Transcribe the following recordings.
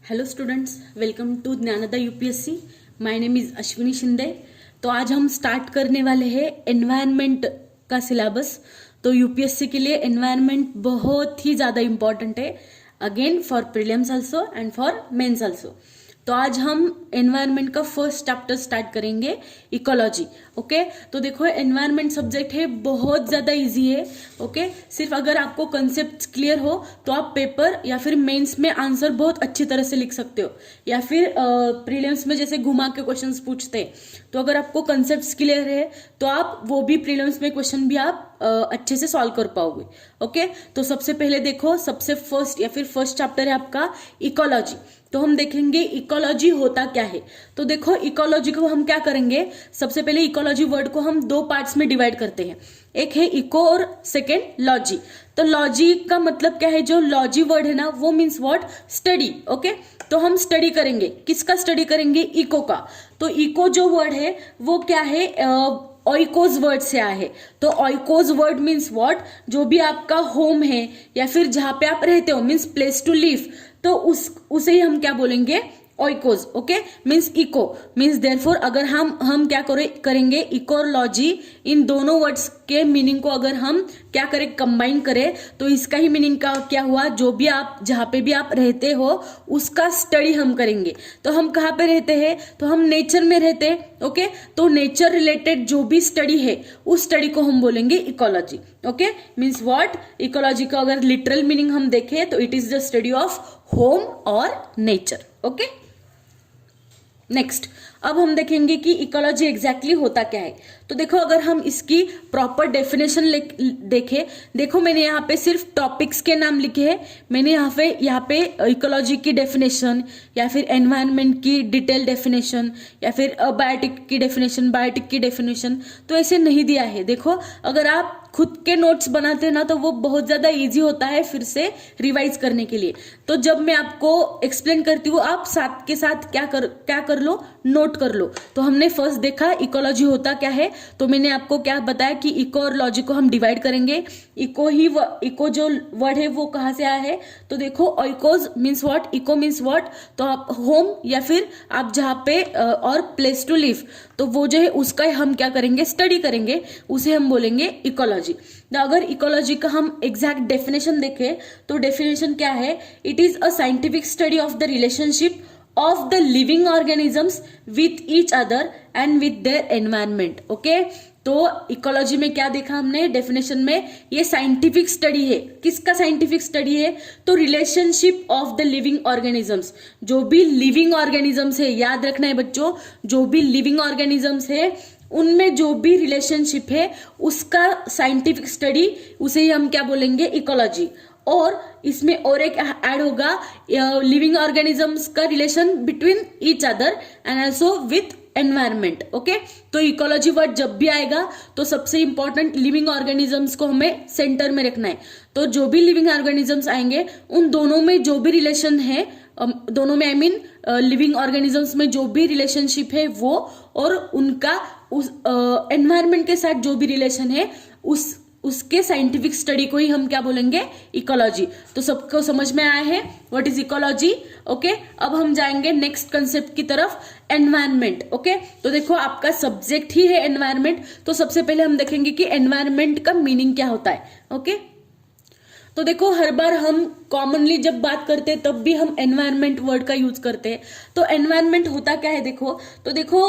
Hello students, welcome to Gyanda UPSC. My name is Ashwini Shinde. तो आज हम स्टार्ट करने वाले हैं एनवायरनमेंट का सिलेबस। तो यूपीएससी के लिए एनवायरनमेंट बहुत ही ज़्यादा इम्पॉर्टेंट है, again for prelims also and for mains also. तो आज हम एनवायरनमेंट का फर्स्ट चैप्टर स्टार्ट करेंगे, इकोलॉजी। ओके, तो देखो एनवायरनमेंट सब्जेक्ट है, बहुत ज़्यादा इजी है। ओके, सिर्फ अगर आपको कंसेप्ट क्लियर हो तो आप पेपर या फिर मेंस में आंसर बहुत अच्छी तरह से लिख सकते हो, या फिर प्रीलिम्स में जैसे घुमा के क्वेश्चंस पूछते हैं। तो अगर आपको कंसेप्ट क्लियर है तो आप वो भी प्रीलिम्स में क्वेश्चन भी आप अच्छे से सॉल्व कर पाओगे। ओके, तो सबसे पहले देखो, सबसे फर्स्ट या फिर फर्स्ट चैप्टर है आपका इकोलॉजी। तो हम देखेंगे इकोलॉजी होता क्या है। तो देखो इकोलॉजी को हम क्या करेंगे, सबसे पहले इकोलॉजी वर्ड को हम दो पार्ट्स में डिवाइड करते हैं, एक है इको और सेकेंड लॉजी। तो लॉजी का मतलब क्या है, जो लॉजी वर्ड है ना वो मीन्स व्हाट, स्टडी। ओके, तो हम स्टडी करेंगे, किसका स्टडी करेंगे, इको का। तो इको जो वर्ड है वो क्या है, ऑइकोज वर्ड से आया है। तो ऑइकोज वर्ड मीन्स व्हाट, जो भी आपका होम है या फिर जहां पे आप रहते हो मीन्स प्लेस टू लिव, तो उसे ही हम क्या बोलेंगे, ऑइकोज। Okay, means eco means therefore अगर हम क्या करेंगे, इकोलॉजी, इन दोनों वर्ड्स के मीनिंग को अगर हम क्या करें, कंबाइन करें, तो इसका ही मीनिंग का क्या हुआ, जो भी आप जहां पे भी आप रहते हो उसका स्टडी हम करेंगे। तो हम कहाँ पे रहते हैं, तो हम नेचर में रहते हैं। ओके, तो नेचर रिलेटेड जो भी स्टडी है उस स्टडी को हम बोलेंगे ecology. Okay, means what, ecology का अगर लिटरल मीनिंग हम देखें तो it is the study of home और नेचर। ओके, नेक्स्ट अब हम देखेंगे कि इकोलॉजी एग्जैक्टली होता क्या है। तो देखो अगर हम इसकी प्रॉपर डेफिनेशन देखें, देखो मैंने यहाँ पे सिर्फ टॉपिक्स के नाम लिखे हैं। मैंने यहाँ पे इकोलॉजी की डेफिनेशन या फिर एनवायरनमेंट की डिटेल डेफिनेशन या फिर बायोटिक की डेफिनेशन तो ऐसे नहीं दिया है। देखो अगर आप खुद के नोट्स बनाते हैं ना तो वो बहुत ज्यादा इजी होता है फिर से रिवाइज करने के लिए। तो जब मैं आपको एक्सप्लेन करती हूँ आप साथ के साथ क्या कर लो, नोट कर लो। तो हमने फर्स्ट देखा इकोलॉजी होता क्या है, तो मैंने आपको क्या बताया कि इको और लॉजी को हम डिवाइड करेंगे। इको जो वर्ड है वो कहाँ से आया है, तो देखो ऑइकोज means what, eco means what, तो आप होम या फिर आप जहाँ पे और प्लेस टू लिव, तो वो जो है उसका हम क्या करेंगे, स्टडी करेंगे, उसे हम बोलेंगे इकोलॉजी। अगर इकोलॉजी का हम एग्जैक्ट डेफिनेशन देखें तो डेफिनेशन क्या है, it is a scientific study of the relationship of the living organisms with each other and with their environment. Okay, तो इकोलॉजी में क्या देखा हमने डेफिनेशन में, ये साइंटिफिक स्टडी है। किसका साइंटिफिक स्टडी है, तो relationship of the living organisms, जो भी लिविंग ऑर्गेनिजम्स है, याद रखना है बच्चों, जो भी लिविंग ऑर्गेनिजम्स है उनमें जो भी रिलेशनशिप है उसका साइंटिफिक स्टडी, उसे ही हम क्या बोलेंगे, इकोलॉजी। और इसमें और एक ऐड होगा, लिविंग ऑर्गेनिजम्स का relation between each other and also with environment. Okay, तो इकोलॉजी वर्ड जब भी आएगा तो सबसे इंपॉर्टेंट लिविंग ऑर्गेनिजम्स को हमें सेंटर में रखना है। तो जो भी लिविंग ऑर्गेनिजम्स आएंगे उन दोनों में जो भी रिलेशन है, दोनों में आई मीन लिविंग ऑर्गेनिजम्स में जो भी रिलेशनशिप है वो, और उनका उस एनवायरमेंट के साथ जो भी रिलेशन है उसके साइंटिफिक स्टडी को ही हम क्या बोलेंगे, इकोलॉजी। तो सबको समझ में आया है व्हाट इज इकोलॉजी। ओके, अब हम जाएंगे नेक्स्ट कंसेप्ट की तरफ, एनवायरनमेंट। ओके, तो देखो आपका सब्जेक्ट ही है एनवायरनमेंट, तो सबसे पहले हम देखेंगे कि एनवायरनमेंट का मीनिंग क्या होता है। ओके, तो देखो हर बार हम कॉमनली जब बात करते हैं तब भी हम एनवायरनमेंट वर्ड का यूज करते हैं। तो एनवायरनमेंट होता क्या है, देखो तो देखो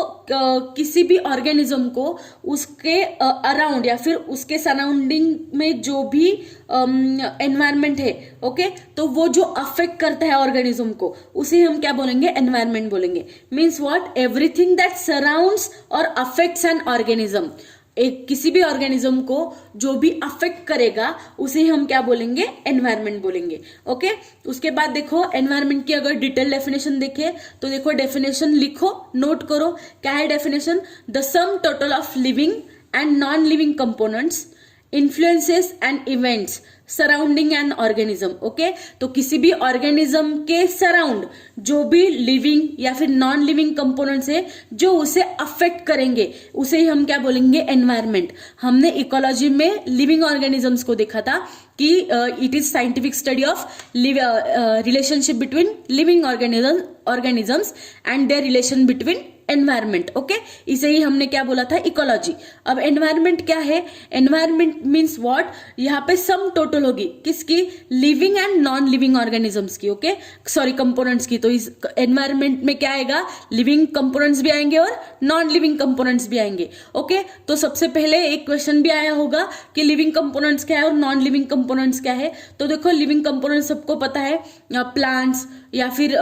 किसी भी ऑर्गेनिज्म को उसके अराउंड या फिर उसके सराउंडिंग में जो भी एनवायरनमेंट है, ओके, तो वो जो अफेक्ट करता है ऑर्गेनिज्म को उसे हम क्या बोलेंगे, एनवायरनमेंट बोलेंगे। Means what, everything that surrounds और अफेक्ट्स एन ऑर्गेनिज्म, एक किसी भी ऑर्गेनिज्म को जो भी अफेक्ट करेगा उसे हम क्या बोलेंगे, एनवायरनमेंट बोलेंगे। ओके, उसके बाद देखो एनवायरनमेंट की अगर डिटेल डेफिनेशन देखें तो देखो डेफिनेशन लिखो, नोट करो क्या है definition, the sum total of living and non living components influences and events surrounding an organism. Okay, तो किसी भी ऑर्गेनिज्म के सराउंड जो भी लिविंग या फिर नॉन लिविंग कंपोनेंट्स है जो उसे अफेक्ट करेंगे उसे ही हम क्या बोलेंगे, एनवायरमेंट। हमने इकोलॉजी में लिविंग ऑर्गेनिजम्स को देखा था कि it is scientific study of relationship between living organisms and there relation between environment. Okay, इसे ही हमने क्या बोला था, इकोलॉजी। अब एनवायरमेंट क्या है, एनवायरमेंट मीन्स व्हाट, यहाँ पे सम टोटल होगी किसकी, living and non living organisms की। ओके, सॉरी कंपोनेंट्स की। तो इस एनवायरमेंट में क्या आएगा, लिविंग कंपोनेंट्स भी आएंगे और नॉन लिविंग कंपोनेंट्स भी आएंगे। ओके, तो सबसे पहले एक क्वेश्चन भी आया होगा कि लिविंग कंपोनेंट्स क्या है और नॉन लिविंग कंपोनेंट्स क्या है। तो देखो लिविंग कंपोनेंट्स सबको पता है, प्लांट्स या फिर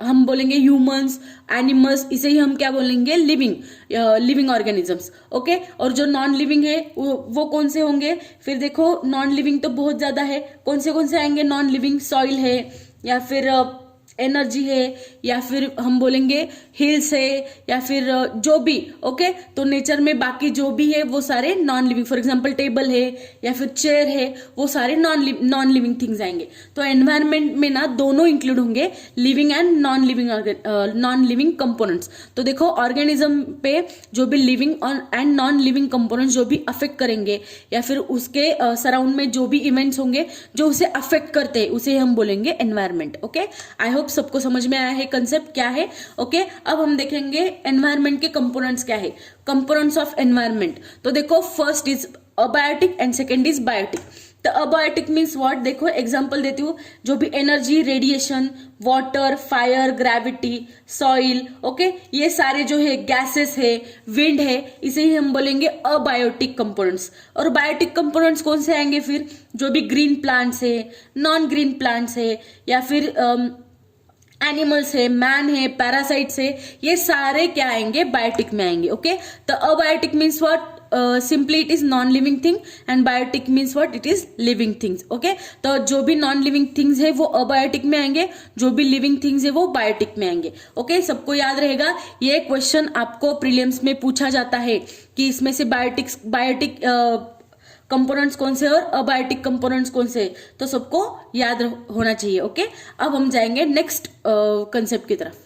हम बोलेंगे ह्यूमंस, एनिमल्स, इसे ही हम क्या बोलेंगे, लिविंग ऑर्गेनिजम्स। ओके, और जो नॉन लिविंग है वो कौन से होंगे, फिर देखो नॉन लिविंग तो बहुत ज्यादा है, कौन से आएंगे नॉन लिविंग, सॉइल है या फिर एनर्जी है या फिर हम बोलेंगे हिल्स है या फिर जो भी। ओके, तो नेचर में बाकी जो भी है वो सारे non living, for example table है या फिर चेयर है, वो सारे नॉन लिविंग थिंग्स आएंगे। तो एनवायरनमेंट में ना दोनों इंक्लूड होंगे, living and non living components. तो देखो ऑर्गेनिज्म पे जो भी living and non living components जो भी अफेक्ट करेंगे या फिर उसके सराउंड में जो भी इवेंट्स होंगे जो उसे अफेक्ट करते हैं उसे हम बोलेंगे एनवायरनमेंट। ओके, आई होप सबको समझ में आया है कंसेप्ट क्या है। ओके, अब हम देखेंगे एनवायरनमेंट के कंपोनेंट्स क्या है, कंपोनेंट्स ऑफ एनवायरनमेंट। तो देखो first is abiotic and second is biotic. तो अबायोटिक मीन्स व्हाट, देखो एग्जांपल देती हूँ, जो भी energy, radiation, water, fire, gravity, soil, okay, ये सारे जो है गैसेस है, विंड है, इसे ही हम बोलेंगे अबायोटिक कंपोनेंट्स। और बायोटिक कंपोनेंट्स कौन से आएंगे, फिर जो भी ग्रीन प्लांट्स है, नॉन ग्रीन प्लांट्स है या फिर एनिमल्स है, मैन है, पैरासाइट्स है, ये सारे क्या आएंगे, बायोटिक में आएंगे। ओके, तो abiotic means what, simply it is non living thing and biotic means what, it is living things. Okay, तो जो भी नॉन लिविंग थिंग्स है वो अबायोटिक में आएंगे, जो भी लिविंग थिंग्स है वो बायोटिक में आएंगे। ओके, सबको याद रहेगा, ये क्वेश्चन आपको प्रीलिम्स में पूछा जाता है कि इसमें से बायोटिक कंपोनेंट्स कौन से और अबायोटिक कंपोनेंट्स कौन से, तो सबको याद होना चाहिए। ओके, अब हम जाएंगे नेक्स्ट कंसेप्ट की तरफ।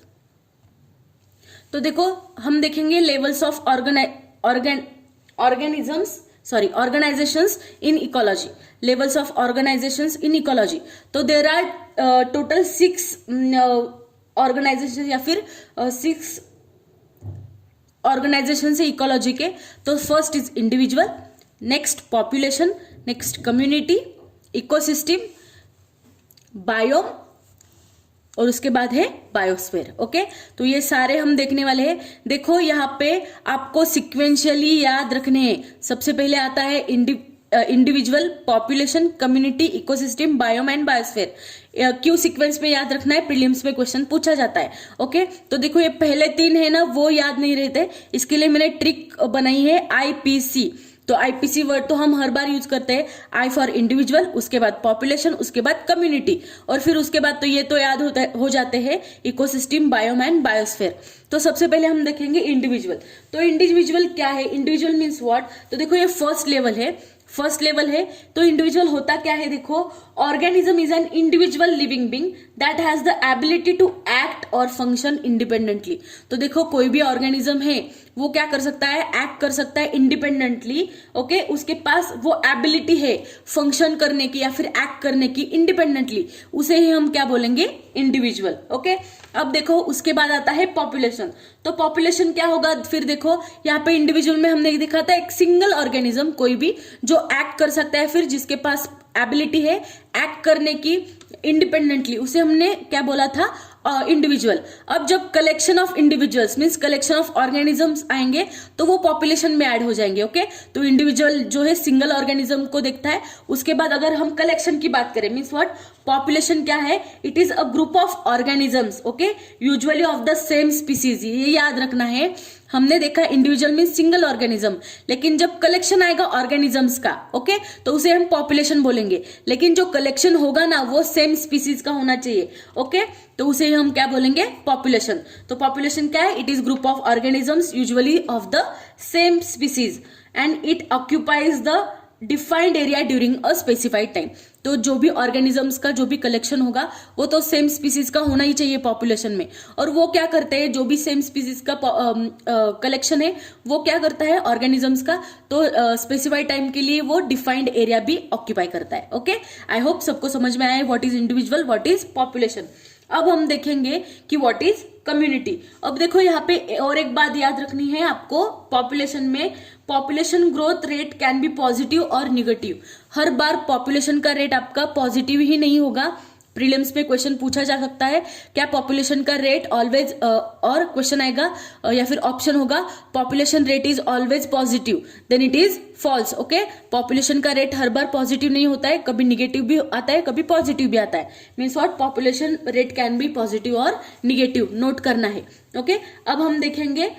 तो देखो हम देखेंगे levels of organisations in ecology, levels of organisations in ecology. तो देर आर टोटल 6 ऑर्गेनाइजेशन या फिर 6 ऑर्गेनाइजेशन है इकोलॉजी के। तो first is individual, next population, next community, ecosystem, biome और उसके बाद है बायोस्फीयर। ओके, तो ये सारे हम देखने वाले हैं। देखो यहाँ पे आपको सिक्वेंशियली याद रखने हैं। सबसे पहले आता है individual, population, community, ecosystem, biome and biosphere. क्यों सीक्वेंस में याद रखना है, प्रीलिम्स में क्वेश्चन पूछा जाता है। ओके, तो देखो ये पहले 3 है ना, वो याद नहीं रहते, इसके लिए मैंने ट्रिक बनाई है IPC। तो आईपीसी वर्ड तो हम हर बार यूज करते हैं, आई फॉर इंडिविजुअल, उसके बाद पॉपुलेशन, उसके बाद कम्युनिटी और फिर उसके बाद तो ये तो याद हो जाते हैं इकोसिस्टम, बायोम एंड बायोस्फीयर। तो सबसे पहले हम देखेंगे इंडिविजुअल। तो इंडिविजुअल क्या है, इंडिविजुअल मीन्स व्हाट, तो देखो ये फर्स्ट लेवल है। तो इंडिविजुअल होता क्या है, देखो organism is an individual living being that has the ability to act or function independently. तो देखो कोई भी ऑर्गेनिज्म है वो क्या कर सकता है, एक्ट कर सकता है इंडिपेंडेंटली। ओके, उसके पास वो एबिलिटी है फंक्शन करने की या फिर एक्ट करने की इंडिपेंडेंटली, उसे ही हम क्या बोलेंगे, इंडिविजुअल। ओके, अब देखो उसके बाद आता है पॉपुलेशन। तो पॉपुलेशन क्या होगा, फिर देखो यहाँ पे इंडिविजुअल में हमने देखा था एक सिंगल ऑर्गेनिज्म, कोई भी जो एक्ट कर सकता है, फिर जिसके पास एबिलिटी है एक्ट करने की इंडिपेंडेंटली, उसे हमने क्या बोला था, इंडिविजुअल। अब जब collection of individuals means collection of organisms आएंगे तो वो पॉपुलेशन में ऐड हो जाएंगे। ओके, तो इंडिविजुअल जो है सिंगल ऑर्गेनिज्म को देखता है, उसके बाद अगर हम कलेक्शन की बात करें मींस व्हाट, पॉपुलेशन क्या है, it is a group of organisms, okay, usually of the same species. ये याद रखना है, हमने देखा इंडिविजुअल मीन्स सिंगल ऑर्गेनिज्म, लेकिन जब कलेक्शन आएगा ऑर्गेनिजम्स का, ओके, तो उसे हम पॉपुलेशन बोलेंगे, लेकिन जो कलेक्शन होगा ना वो सेम स्पीसीज का होना चाहिए। ओके, तो उसे हम क्या बोलेंगे, पॉपुलेशन। तो पॉपुलेशन क्या है, it is group of organisms usually of the same species and it occupies the defined area during a specified time. तो जो भी ऑर्गेनिजम्स का जो भी कलेक्शन होगा वो तो सेम स्पीसीज का होना ही चाहिए पॉपुलेशन में। और वो क्या करते हैं, जो भी सेम स्पीसीज का कलेक्शन है वो क्या करता है ऑर्गेनिजम्स का, तो स्पेसिफाइड टाइम के लिए वो डिफाइंड एरिया भी ऑक्यूपाई करता है। ओके, आई होप सबको समझ में आया है what is individual, what is population. अब हम देखेंगे कि व्हाट इज कम्युनिटी। अब देखो यहाँ पे और एक बात याद रखनी है आपको, पॉपुलेशन में population growth rate can be positive और निगेटिव। हर बार पॉपुलेशन का रेट आपका पॉजिटिव ही नहीं होगा। प्रीलिम्स में क्वेश्चन पूछा जा सकता है क्या पॉपुलेशन का रेट ऑलवेज, और क्वेश्चन आएगा या फिर ऑप्शन होगा population rate is always positive, then it is false. Okay, population का रेट हर बार पॉजिटिव नहीं होता है, कभी निगेटिव भी आता है, कभी पॉजिटिव भी आता है। Means what, population rate can be positive और निगेटिव, नोट करना है। ओके, अब हम देखेंगे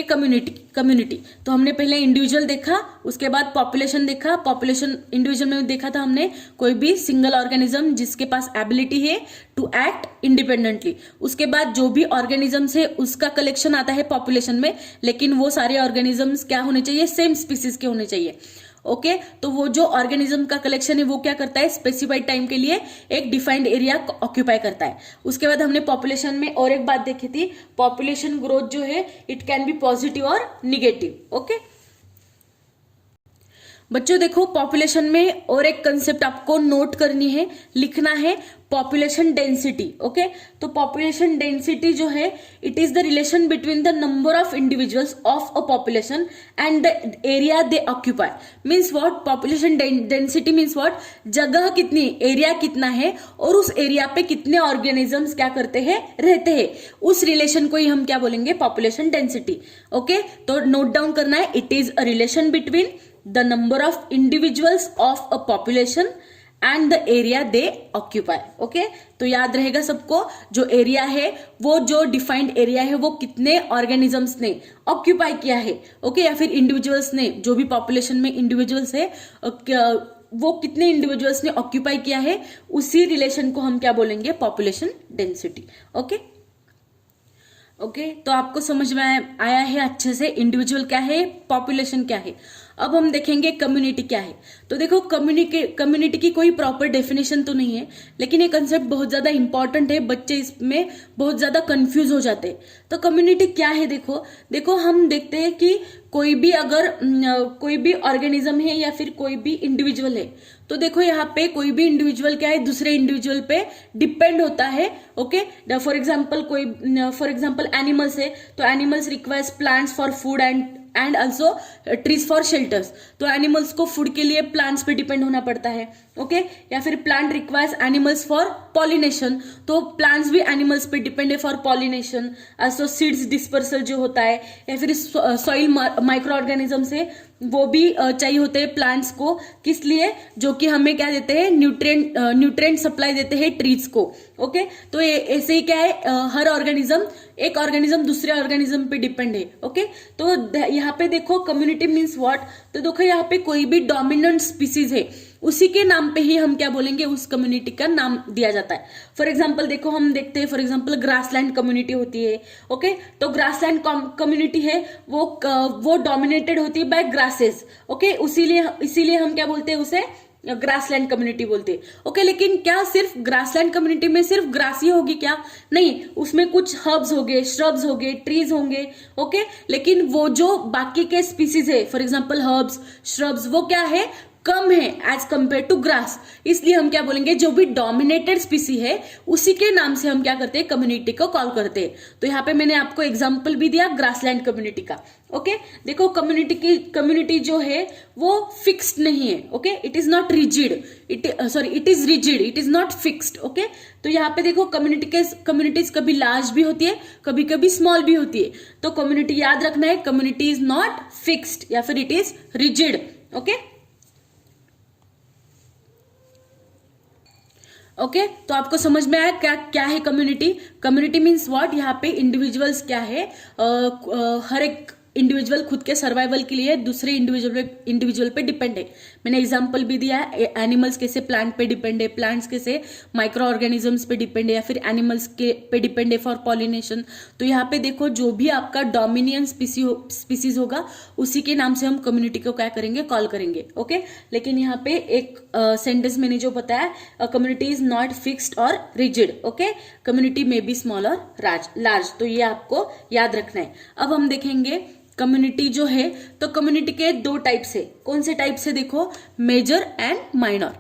कम्युनिटी। तो हमने पहले इंडिविजुअल देखा, उसके बाद पॉपुलेशन देखा। पॉपुलेशन इंडिविजुअल में देखा था हमने कोई भी सिंगल ऑर्गेनिज्म जिसके पास एबिलिटी है टू एक्ट इंडिपेंडेंटली। उसके बाद जो भी ऑर्गेनिजम्स है उसका कलेक्शन आता है पॉपुलेशन में, लेकिन वो सारे ऑर्गेनिजम्स क्या होने चाहिए, सेम स्पीसीज के होने चाहिए। ओके, तो वो जो ऑर्गेनिज्म का कलेक्शन है वो क्या करता है, स्पेसिफाइड टाइम के लिए एक डिफाइंड एरिया ऑक्यूपाई करता है। उसके बाद हमने पॉपुलेशन में और एक बात देखी थी, पॉपुलेशन ग्रोथ जो है इट कैन बी पॉजिटिव और निगेटिव। ओके बच्चों, देखो पॉपुलेशन में और एक कंसेप्ट आपको नोट करनी है, लिखना है, पॉपुलेशन डेंसिटी। ओके, तो पॉपुलेशन डेंसिटी जो है it is the relation between the number of individuals of a population and the area they occupy. Means what, population density means what, जगह कितनी, एरिया कितना है और उस एरिया पे कितने ऑर्गेनिजम्स क्या करते हैं, रहते हैं, उस रिलेशन को ही हम क्या बोलेंगे, पॉपुलेशन डेंसिटी। ओके, तो नोट डाउन करना है, it is a relation between the number of individuals of a population and the area they occupy। okay, तो याद रहेगा सबको, जो एरिया है वो जो डिफाइंड एरिया है वो कितने ऑर्गेनिजम्स ने ऑक्यूपाई किया है। ओके, या फिर इंडिविजुअल्स ने, जो भी पॉपुलेशन में इंडिविजुअल्स है वो कितने इंडिविजुअल्स ने ऑक्यूपाई किया है, उसी रिलेशन को हम क्या बोलेंगे, पॉपुलेशन डेंसिटी। ओके, तो आपको समझ में आया है अच्छे से इंडिविजुअल क्या है, पॉपुलेशन क्या है। अब हम देखेंगे कम्युनिटी क्या है। तो देखो कम्युनिटी की कोई प्रॉपर डेफिनेशन तो नहीं है, लेकिन ये कंसेप्ट बहुत ज्यादा इंपॉर्टेंट है, बच्चे इसमें बहुत ज्यादा कंफ्यूज हो जाते हैं। तो कम्युनिटी क्या है, देखो हम देखते हैं कि कोई भी ऑर्गेनिज्म है या फिर कोई भी इंडिविजुअल है, तो देखो यहाँ पे कोई भी इंडिविजुअल क्या है, दूसरे इंडिविजुअल पे डिपेंड होता है। ओके, फॉर एग्जाम्पल एनिमल्स है, तो animals requires plants for food and also trees for shelters. तो एनिमल्स को फूड के लिए प्लांट्स पे डिपेंड होना पड़ता है। ओके, या फिर plant requires animals for pollination, तो प्लांट्स भी एनिमल्स पे डिपेंड है for pollination. Also seeds dispersal जो होता है, या फिर सॉइल माइक्रो ऑर्गेनिजम्स है वो भी चाहिए होते हैं प्लांट्स को, किस लिए, जो कि हमें क्या देते हैं, न्यूट्रिएंट सप्लाई देते हैं ट्रीज को। ओके, तो ऐसे ही क्या है, हर एक ऑर्गेनिज्म दूसरे ऑर्गेनिज्म पे डिपेंड है। ओके, तो यहाँ पे देखो कम्युनिटी मीन्स व्हाट, तो देखो यहाँ पे कोई भी डोमिनेंट स्पीसीज है उसी के नाम पे ही हम क्या बोलेंगे, उस कम्युनिटी का नाम दिया जाता है। फॉर एग्जाम्पल देखो हम देखते हैं, फॉर एग्जाम्पल ग्रासलैंड कम्युनिटी होती है। ओके, तो ग्रासलैंड कम्युनिटी है वो डोमिनेटेड होती है बाय ग्रासेस। ओके, इसीलिए हम क्या बोलते हैं, उसे ग्रासलैंड कम्युनिटी बोलते हैं। ओके, लेकिन क्या सिर्फ ग्रासलैंड कम्युनिटी में सिर्फ ग्रास ही होगी क्या, नहीं, उसमें कुछ हर्ब्स हो गए, श्रब्स हो गए, ट्रीज होंगे। ओके, लेकिन वो जो बाकी के स्पीसीज है, फॉर एग्जाम्पल हर्ब्स, श्रब्स, वो क्या है, कम है एज कंपेयर टू ग्रास। इसलिए हम क्या बोलेंगे, जो भी डोमिनेटेड स्पीसी है उसी के नाम से हम क्या करते हैं, कम्युनिटी को कॉल करते हैं। तो यहाँ पे मैंने आपको एग्जांपल भी दिया ग्रासलैंड कम्युनिटी का। ओके, देखो कम्युनिटी जो है वो फिक्स्ड नहीं है। Okay, it is not rigid, it is rigid, it is not fixed. Okay, तो यहाँ पे देखो कम्युनिटीज कभी लार्ज भी होती है, कभी कभी स्मॉल भी होती है। तो कम्युनिटी याद रखना है, कम्युनिटी इज नॉट फिक्स्ड या फिर इट इज रिजिड। ओके, तो आपको समझ में आया क्या है कम्युनिटी। कम्युनिटी मीन्स व्हाट, यहाँ पे इंडिविजुअल्स क्या है, हर एक इंडिविजुअल खुद के सर्वाइवल के लिए दूसरे इंडिविजुअल पे डिपेंड है। मैंने एग्जांपल भी दिया है, एनिमल्स कैसे प्लांट पे डिपेंड है, प्लांट्स कैसे माइक्रो ऑर्गेनिजम्स पे डिपेंड है, या फिर एनिमल्स के पे डिपेंड है फॉर पॉलिनेशन। तो यहाँ पे देखो जो भी आपका डोमिनियन स्पीसीज होगा उसी के नाम से हम कम्युनिटी को क्या करेंगे, कॉल करेंगे। ओके, लेकिन यहाँ पे एक सेंटेंस मैंने जो बताया, कम्युनिटी इज नॉट फिक्स्ड और रिजिड। ओके, कम्युनिटी में बी स्मॉल और लार्ज, तो ये आपको याद रखना है। अब हम देखेंगे कम्युनिटी जो है, तो कम्युनिटी के दो टाइप्स है। कौन से टाइप्स है देखो, major and minor.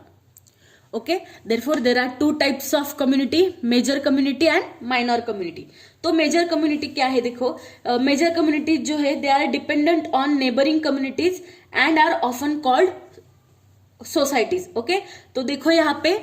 Okay, therefore there are two types of community, major community and minor community. तो मेजर कम्युनिटी क्या है देखो, मेजर कम्युनिटी जो है they are dependent on neighbouring communities and are often called societies. Okay, तो देखो यहाँ पे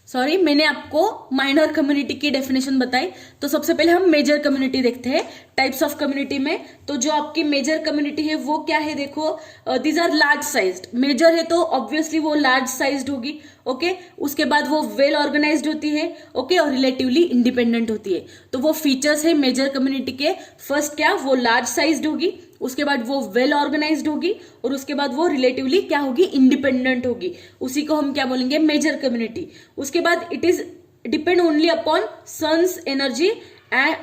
मैंने आपको माइनर कम्युनिटी की डेफिनेशन बताई। तो सबसे पहले हम मेजर कम्युनिटी देखते हैं टाइप्स ऑफ कम्युनिटी में। तो जो आपकी मेजर कम्युनिटी है वो क्या है देखो, these are large sized. Major है तो ऑब्वियसली वो लार्ज साइज्ड होगी। ओके, उसके बाद वो वेल ऑर्गेनाइज्ड होती है। ओके, और रिलेटिवली इंडिपेंडेंट होती है। तो वो फीचर्स है मेजर कम्युनिटी के। फर्स्ट क्या, वो लार्ज साइज्ड होगी, उसके बाद वो वेल ऑर्गेनाइज्ड होगी, और उसके बाद वो रिलेटिवली क्या होगी, इंडिपेंडेंट होगी। उसी को हम क्या बोलेंगे, मेजर कम्युनिटी। उसके बाद it is depend only upon sun's energy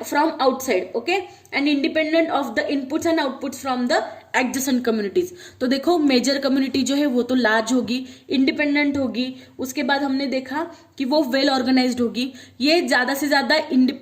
from outside, okay, and independent of the inputs and outputs from the adjacent communities। तो देखो मेजर कम्युनिटी जो है वो तो लार्ज होगी, इंडिपेंडेंट होगी, उसके बाद हमने देखा कि वो वेल ऑर्गेनाइज्ड होगी। ये ज्यादा से ज्यादा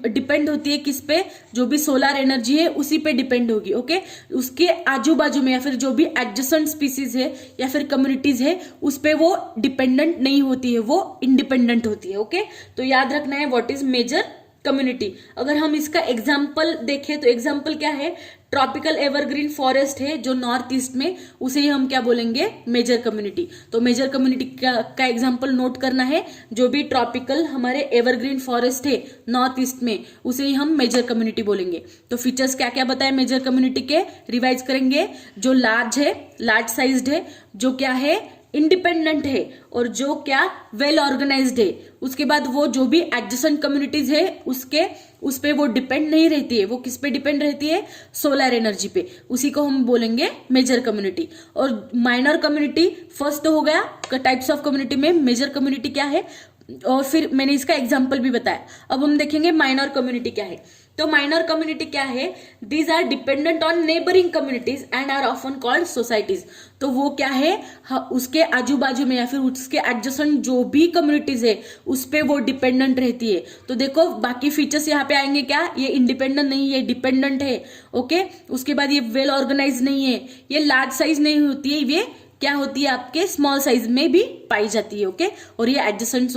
डिपेंड होती है किस पे, जो भी सोलर एनर्जी है उसी पे डिपेंड होगी। ओके, उसके आजू बाजू में या फिर जो भी एडजेसेंट स्पीसीज है या फिर कम्युनिटीज है उस पे वो डिपेंडेंट नहीं होती है, वो इंडिपेंडेंट होती है। ओके, तो याद रखना है व्हाट इज मेजर कम्युनिटी। अगर हम इसका एग्जाम्पल देखें तो एग्जाम्पल क्या है, ट्रॉपिकल एवरग्रीन फॉरेस्ट है जो नॉर्थ ईस्ट में, उसे ही हम क्या बोलेंगे, मेजर कम्युनिटी। तो मेजर कम्युनिटी का एग्जाम्पल नोट करना है, जो भी ट्रॉपिकल हमारे एवरग्रीन फॉरेस्ट है नॉर्थ ईस्ट में उसे ही हम मेजर कम्युनिटी बोलेंगे। तो फीचर्स क्या क्या बताए मेजर कम्युनिटी के, रिवाइज करेंगे। जो लार्ज है, लार्ज साइज्ड है, जो क्या है, इंडिपेंडेंट है, और जो क्या वेल ऑर्गेनाइज्ड है। उसके बाद वो जो भी एडजेसेंट कम्युनिटीज है उस पे वो डिपेंड नहीं रहती है। वो किस पे डिपेंड रहती है, सोलर एनर्जी पे। उसी को हम बोलेंगे मेजर कम्युनिटी। और माइनर कम्युनिटी फर्स्ट तो हो गया टाइप्स ऑफ कम्युनिटी में, मेजर कम्युनिटी क्या है, और फिर मैंने इसका एग्जाम्पल भी बताया। अब हम देखेंगे माइनर कम्युनिटी क्या है। तो माइनर कम्युनिटी क्या है, these are dependent on neighbouring communities and are often called societies. तो वो क्या है, उसके आजू बाजू में या फिर उसके एडजेसेंट जो भी कम्युनिटीज है उस पे वो डिपेंडेंट रहती है। तो देखो बाकी फीचर्स यहाँ पे आएंगे क्या, ये इंडिपेंडेंट नहीं है, डिपेंडेंट है। ओके, उसके बाद ये वेल ऑर्गेनाइज नहीं है, ये लार्ज साइज नहीं होती है, ये क्या होती है आपके स्मॉल साइज में भी पाई जाती है। ओके, और ये एडजेसेंट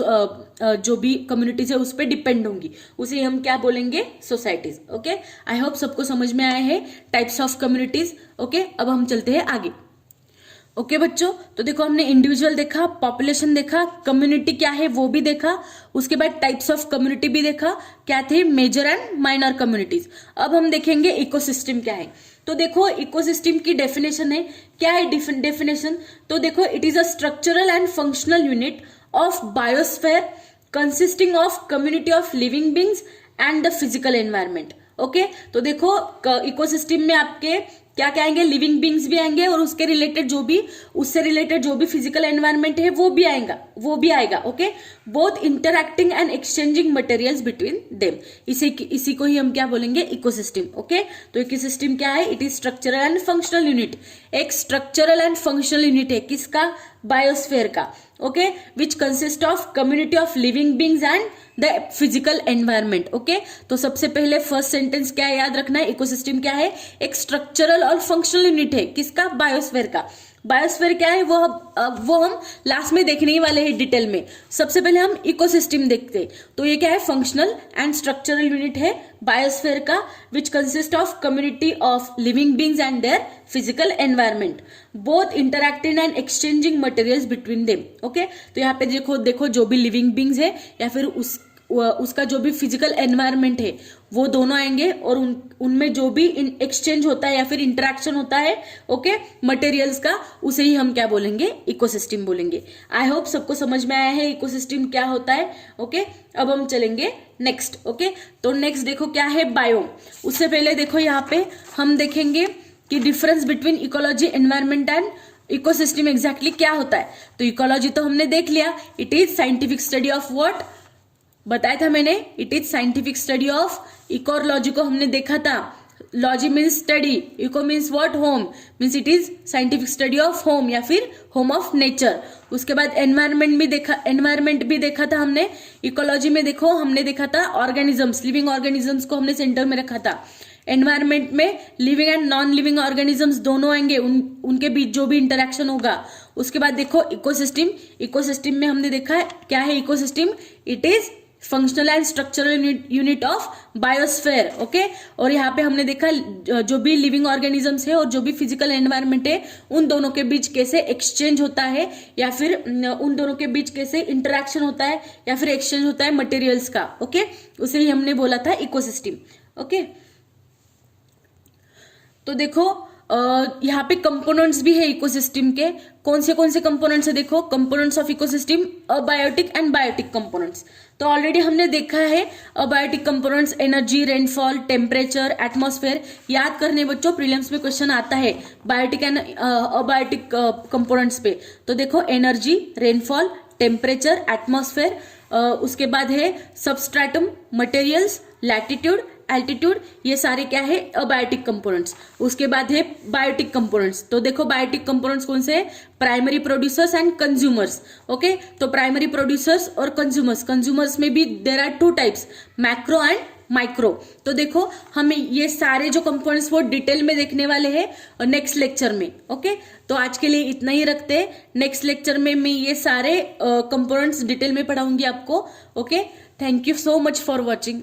जो भी कम्युनिटीज है उस पर डिपेंड होंगी, उसे हम क्या बोलेंगे, सोसाइटीज। ओके, आई होप सबको समझ में आए हैं टाइप्स ऑफ कम्युनिटीज। ओके, अब हम चलते हैं आगे। ओके बच्चों, तो देखो हमने इंडिविजुअल देखा, पॉपुलेशन देखा, कम्युनिटी क्या है वो भी देखा, उसके बाद टाइप्स ऑफ कम्युनिटी भी देखा, क्या थे, मेजर एंड माइनर कम्युनिटीज। अब हम देखेंगे इकोसिस्टम क्या है। तो देखो इकोसिस्टम की डेफिनेशन है, क्या है डेफिनेशन, तो देखो it is a structural and functional unit of biosphere consisting of community of living beings and the physical environment. Okay, तो देखो इकोसिस्टम में आपके क्या क्या आएंगे, लिविंग बींग्स भी आएंगे, और उसके रिलेटेड उससे रिलेटेड जो भी फिजिकल एनवायरनमेंट है वो भी आएगा। Okay, both interacting and exchanging materials between them, इसी को ही हम क्या बोलेंगे, इकोसिस्टम। ओके, तो इकोसिस्टम क्या है, it is structural and functional unit. एक स्ट्रक्चरल एंड फंक्शनल यूनिट है, किसका, बायोस्फेयर का। Okay, which consist of community of living beings and the physical environment. Okay, तो सबसे पहले फर्स्ट सेंटेंस क्या है, याद रखना है, इकोसिस्टम क्या है, एक स्ट्रक्चरल और फंक्शनल यूनिट है, किसका, बायोस्फेयर का। बायोस्फीयर क्या है वो हम लास्ट में देखने ही वाले हैं डिटेल में। सबसे पहले हम इकोसिस्टम देखते हैं। तो ये क्या है, फंक्शनल एंड स्ट्रक्चरल यूनिट है बायोस्फीयर का, which consist of community of living beings and their physical environment, both interacting and exchanging materials between them. Okay, तो यहाँ पे देखो जो भी लिविंग बींग्स है या फिर उसका जो भी फिजिकल एनवायरनमेंट है वो दोनों आएंगे, और उनमें जो भी एक्सचेंज होता है या फिर इंटरेक्शन होता है ओके मटेरियल्स का, उसे ही हम क्या बोलेंगे, इकोसिस्टम बोलेंगे। आई होप सबको समझ में आया है इकोसिस्टम क्या होता है। ओके अब हम चलेंगे नेक्स्ट। ओके तो नेक्स्ट देखो क्या है, बायोम। उससे पहले देखो यहाँ पे हम देखेंगे कि difference between ecology, environment and ecosystem exactly क्या होता है। तो इकोलॉजी तो हमने देख लिया, it is scientific study of what, बताया था मैंने, it is scientific study of. Ecology को हमने देखा था, logy means study, eco means what, home, means it is scientific study of home या फिर होम ऑफ नेचर। उसके बाद एनवायरमेंट भी देखा था हमने। इकोलॉजी में देखो हमने देखा था ऑर्गेनिजम्स, लिविंग ऑर्गेनिजम्स को हमने सेंटर में रखा था। एनवायरमेंट में living and non living organisms दोनों आएंगे, उनके बीच जो भी इंटरेक्शन होगा। उसके बाद देखो इकोसिस्टम, इकोसिस्टम में हमने देखा है क्या है ecosystem, it is functional and structural unit of biosphere. Okay और यहाँ पे हमने देखा जो भी लिविंग ऑर्गेनिजम्स है और जो भी फिजिकल एनवायरनमेंट है उन दोनों के बीच कैसे एक्सचेंज होता है या फिर उन दोनों के बीच कैसे इंटरेक्शन होता है या फिर एक्सचेंज होता है मटेरियल्स का। ओके उसे ही हमने बोला था इकोसिस्टम। ओके तो देखो यहाँ पे कंपोनेंट्स भी है इकोसिस्टम के। कौन से कंपोनेंट्स है देखो, components of ecosystem, abiotic and biotic components. तो ऑलरेडी हमने देखा है abiotic components, energy, rainfall, temperature, atmosphere. याद करने बच्चों, प्रीलिम्स में क्वेश्चन आता है बायोटिक एंड अबायोटिक कंपोनेंट्स पे। तो देखो एनर्जी, रेनफॉल, टेम्परेचर, एटमॉस्फेयर, उसके बाद है सबस्ट्रेटम, मटेरियल्स, लैटिट्यूड, एल्टीट्यूड, ये सारे क्या है अबायोटिक कंपोनेंट्स। उसके बाद है बायोटिक कंपोनेंट्स। तो देखो बायोटिक कंपोनेंट्स कौन से, primary producers and consumers. Okay तो प्राइमरी प्रोड्यूसर्स और कंज्यूमर्स में भी there are two types, macro and micro. तो देखो हमें ये सारे जो कंपोनेंट्स वो डिटेल में देखने वाले हैं नेक्स्ट लेक्चर में। ओके तो आज के लिए इतना ही रखते हैं, नेक्स्ट लेक्चर में मैं ये सारे कंपोनेंट्स डिटेल में पढ़ाऊंगी आपको। Okay thank you so much for watching.